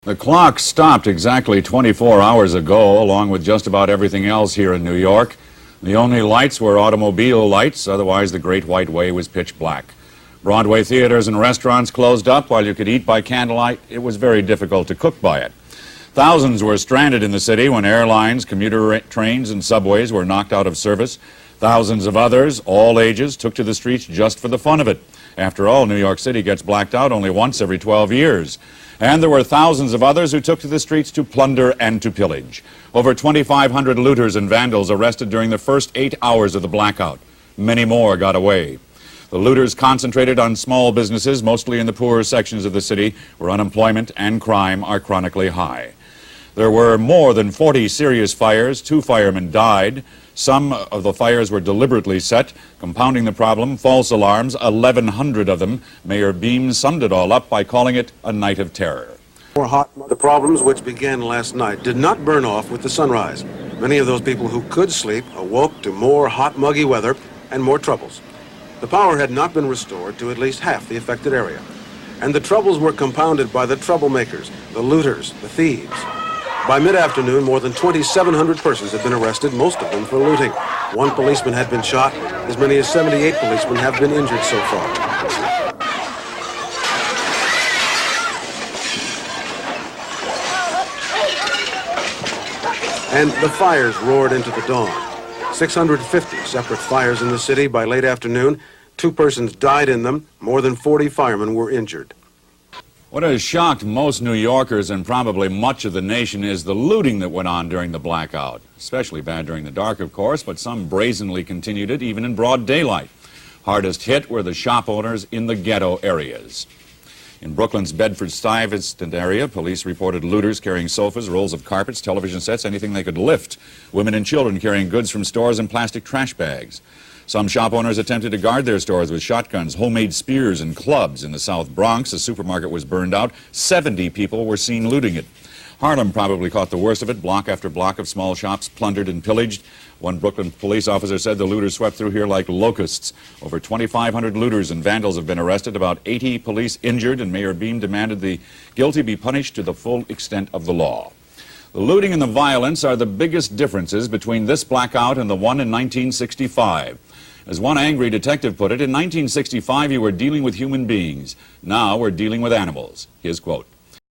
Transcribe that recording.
The clock stopped exactly 24 hours ago, along with just about everything else here in New York. The only lights were automobile lights, otherwise the Great White Way was pitch black. Broadway theaters and restaurants closed up. While you could eat by candlelight, it was very difficult to cook by it. Thousands were stranded in the city when airlines, commuter trains, and subways were knocked out of service. Thousands of others, all ages, took to the streets just for the fun of it. After all, New York City gets blacked out only once every 12 years. And there were thousands of others who took to the streets to plunder and to pillage. Over 2,500 looters and vandals arrested during the first 8 hours of the blackout. Many more got away. The looters concentrated on small businesses, mostly in the poorer sections of the city, where unemployment and crime are chronically high. There were more than 40 serious fires. 2 firemen died. Some of the fires were deliberately set, compounding the problem. False alarms, 1,100 of them. Mayor Beam summed it all up by calling it a night of terror. The problems which began last night did not burn off with the sunrise. Many of those people who could sleep awoke to more hot, muggy weather and more troubles. The power had not been restored to at least half the affected area. And the troubles were compounded by the troublemakers, the looters, the thieves. By mid-afternoon, more than 2,700 persons had been arrested, most of them for looting. 1 policeman had been shot. As many as 78 policemen have been injured so far. And the fires roared into the dawn. 650 separate fires in the city by late afternoon. 2 persons died in them. More than 40 firemen were injured. What has shocked most New Yorkers and probably much of the nation is the looting that went on during the blackout. Especially bad during the dark, of course, but some brazenly continued it even in broad daylight. Hardest hit were the shop owners in the ghetto areas. In Brooklyn's Bedford-Stuyvesant area, police reported looters carrying sofas, rolls of carpets, television sets, anything they could lift. Women and children carrying goods from stores in plastic trash bags. Some shop owners attempted to guard their stores with shotguns, homemade spears, and clubs. In the South Bronx, a supermarket was burned out. 70 people were seen looting it. Harlem probably caught the worst of it. Block after block of small shops plundered and pillaged. One Brooklyn police officer said the looters swept through here like locusts. Over 2,500 looters and vandals have been arrested, about 80 police injured, and Mayor Beam demanded the guilty be punished to the full extent of the law. The looting and the violence are the biggest differences between this blackout and the one in 1965. As one angry detective put it, in 1965 you were dealing with human beings. Now we're dealing with animals. His quote.